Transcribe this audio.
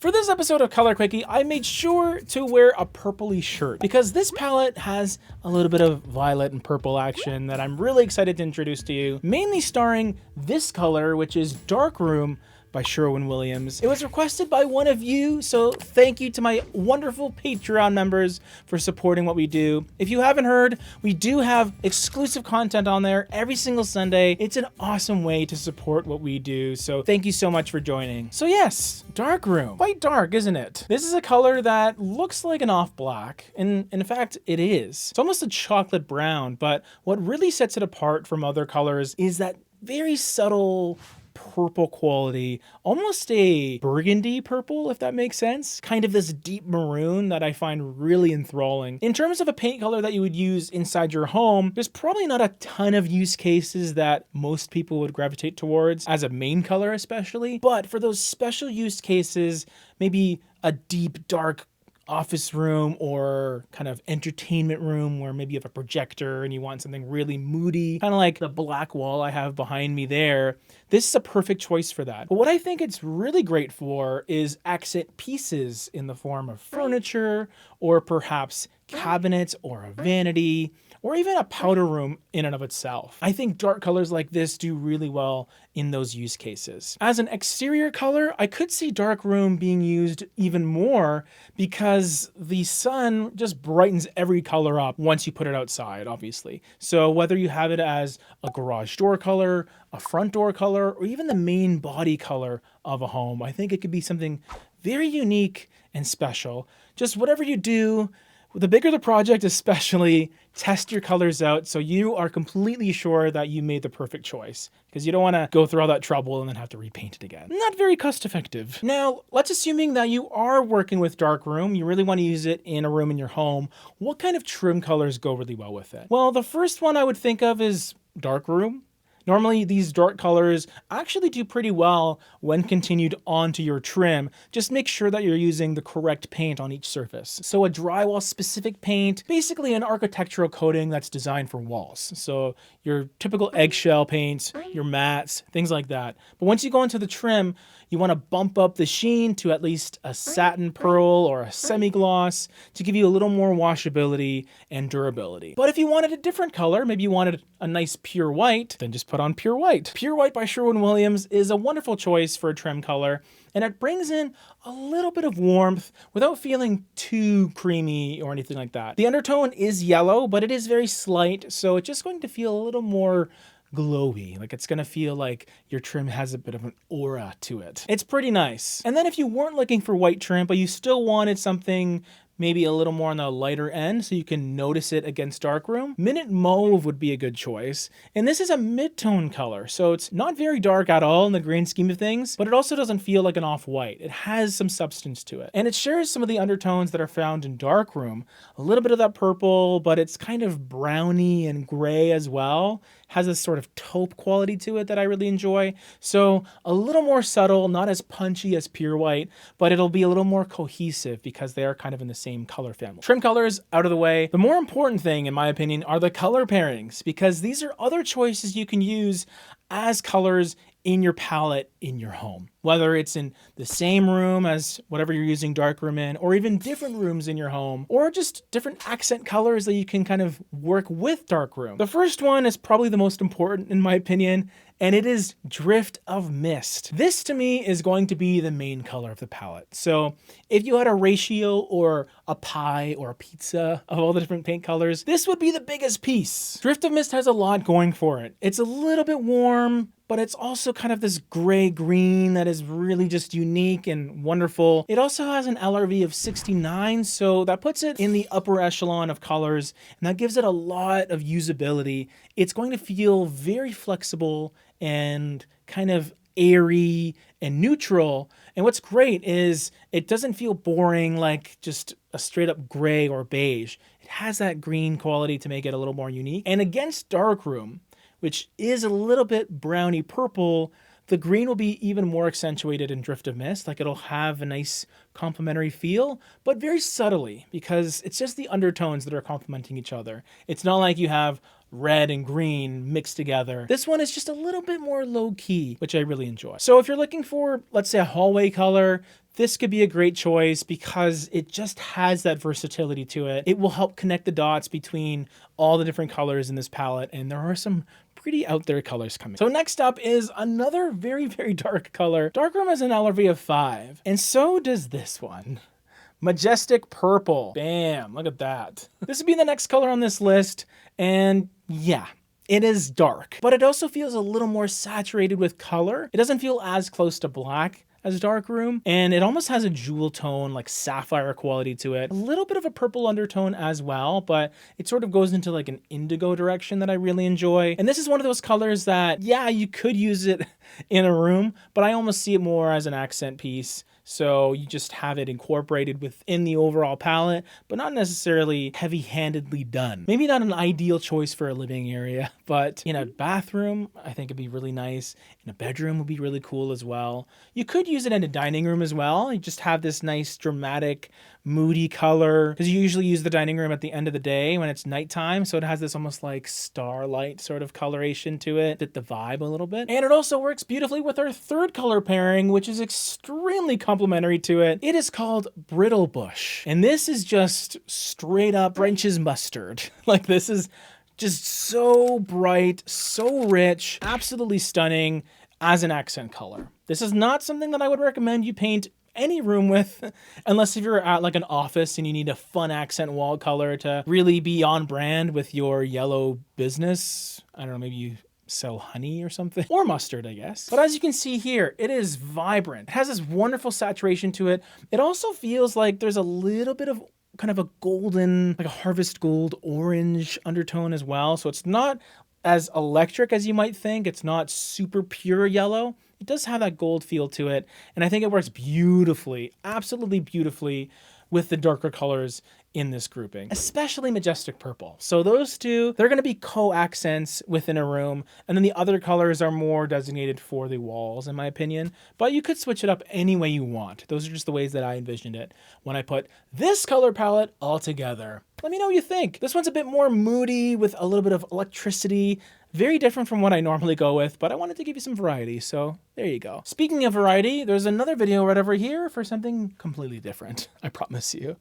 For this episode of Color Quickie, I made sure to wear a purpley shirt because this palette has a little bit of violet and purple action that I'm really excited to introduce to you, mainly starring this color, which is Darkroom by Sherwin. It was requested by one of you, so thank you to my wonderful Patreon members for supporting what we do. If you haven't heard, we do have exclusive content on there every single Sunday. It's an awesome way to support what we do, so thank you so much for joining. So yes, Darkroom. Quite dark, isn't it? This is a color that looks like an off black, and in fact, it is. It's almost a chocolate brown, but what really sets it apart from other colors is that very subtle purple quality, almost a burgundy purple, if that makes sense. Kind of this deep maroon that I find really enthralling. In terms of a paint color that you would use inside your home, there's probably not a ton of use cases that most people would gravitate towards as a main color especially, but for those special use cases, maybe a deep dark office room or kind of entertainment room where maybe you have a projector and you want something really moody, kind of like the black wall I have behind me there. This is a perfect choice for that. But what I think it's really great for is accent pieces in the form of furniture or perhaps cabinets or a vanity or even a powder room in and of itself. I think dark colors like this do really well in those use cases. As an exterior color, I could see Darkroom being used even more because the sun just brightens every color up once you put it outside, obviously. So whether you have it as a garage door color, a front door color, or even the main body color of a home, I think it could be something very unique and special. Just whatever you do, the bigger the project especially, test your colors out so you are completely sure that you made the perfect choice, because you don't want to go through all that trouble and then have to repaint it again. Not very cost effective. Now, let's assuming that you are working with Darkroom, you really want to use it in a room in your home. What kind of trim colors go really well with it? Well, the first one I would think of is Darkroom. Normally, these dark colors actually do pretty well when continued onto your trim. Just make sure that you're using the correct paint on each surface. So a drywall specific paint, basically an architectural coating that's designed for walls. So your typical eggshell paints, your mattes, things like that. But once you go into the trim, you want to bump up the sheen to at least a satin pearl or a semi-gloss to give you a little more washability and durability. But if you wanted a different color, maybe you wanted a nice pure white, then just put on pure white. Pure white by Sherwin is a wonderful choice for a trim color, and it brings in a little bit of warmth without feeling too creamy or anything like that. The undertone is yellow, but it is very slight, so it's just going to feel a little more glowy, like it's gonna feel like your trim has a bit of an aura to it. It's pretty nice. And then if you weren't looking for white trim, but you still wanted something maybe a little more on the lighter end so you can notice it against Darkroom, Minute Mauve would be a good choice. And this is a mid-tone color, so it's not very dark at all in the grand scheme of things, but it also doesn't feel like an off-white. It has some substance to it. And it shares some of the undertones that are found in Darkroom. A little bit of that purple, but it's kind of browny and gray as well. Has a sort of taupe quality to it that I really enjoy. So a little more subtle, not as punchy as pure white, but it'll be a little more cohesive because they are kind of in the same color family. Trim colors out of the way. The more important thing, in my opinion, are the color pairings, because these are other choices you can use as colors in your palette in your home. Whether it's in the same room as whatever you're using Darkroom in, or even different rooms in your home, or just different accent colors that you can kind of work with Darkroom. The first one is probably the most important in my opinion, and it is Drift of Mist. This to me is going to be the main color of the palette. So if you had a ratio or a pie or a pizza of all the different paint colors, this would be the biggest piece. Drift of Mist has a lot going for it. It's a little bit warm, but it's also kind of this gray-green that is really just unique and wonderful. It also has an LRV of 69, so that puts it in the upper echelon of colors, and that gives it a lot of usability. It's going to feel very flexible and kind of airy and neutral. And what's great is it doesn't feel boring like just a straight up gray or beige. It has that green quality to make it a little more unique. And against Darkroom, which is a little bit browny purple, the green will be even more accentuated in Drift of Mist. Like it'll have a nice complementary feel, but very subtly, because it's just the undertones that are complementing each other. It's not like you have red and green mixed together. This one is just a little bit more low key, which I really enjoy. So if you're looking for, let's say, a hallway color, this could be a great choice because it just has that versatility to it. It will help connect the dots between all the different colors in this palette, and there are some pretty out there colors coming. So next up is another very, very dark color. Darkroom has an LRV of 5, and so does this one. Majestic Purple. Bam, look at that. This would be the next color on this list, and yeah, it is dark, but it also feels a little more saturated with color. It doesn't feel as close to black as Darkroom, and it almost has a jewel tone, like sapphire quality to it. A little bit of a purple undertone as well, but it sort of goes into like an indigo direction that I really enjoy. And this is one of those colors that, yeah, you could use it in a room, but I almost see it more as an accent piece. So you just have it incorporated within the overall palette, but not necessarily heavy-handedly done. Maybe not an ideal choice for a living area, but in a bathroom, I think it'd be really nice. In a bedroom would be really cool as well. You could use it in a dining room as well. You just have this nice dramatic, moody color, because you usually use the dining room at the end of the day when it's nighttime. So it has this almost like starlight sort of coloration to it, fit the vibe a little bit. And it also works beautifully with our third color pairing, which is extremely complementary to it. It is called Brittle Bush. And this is just straight up French's mustard. Like, this is just so bright, so rich, absolutely stunning as an accent color. This is not something that I would recommend you paint any room with, unless if you're at like an office and you need a fun accent wall color to really be on brand with your yellow business. I don't know, maybe you sell honey or something, or mustard, I guess. But as you can see here, it is vibrant. It has this wonderful saturation to it. It also feels like there's a little bit of kind of a golden, like a harvest gold orange undertone as well. So it's not as electric as you might think. It's not super pure yellow. It does have that gold feel to it, and I think it works beautifully, absolutely beautifully with the darker colors in this grouping, especially Majestic Purple. So those two, they're gonna be co-accents within a room, and then the other colors are more designated for the walls, in my opinion, but you could switch it up any way you want. Those are just the ways that I envisioned it when I put this color palette all together. Let me know what you think. This one's a bit more moody with a little bit of electricity, very different from what I normally go with, but I wanted to give you some variety, so there you go. Speaking of variety, there's another video right over here for something completely different, I promise you.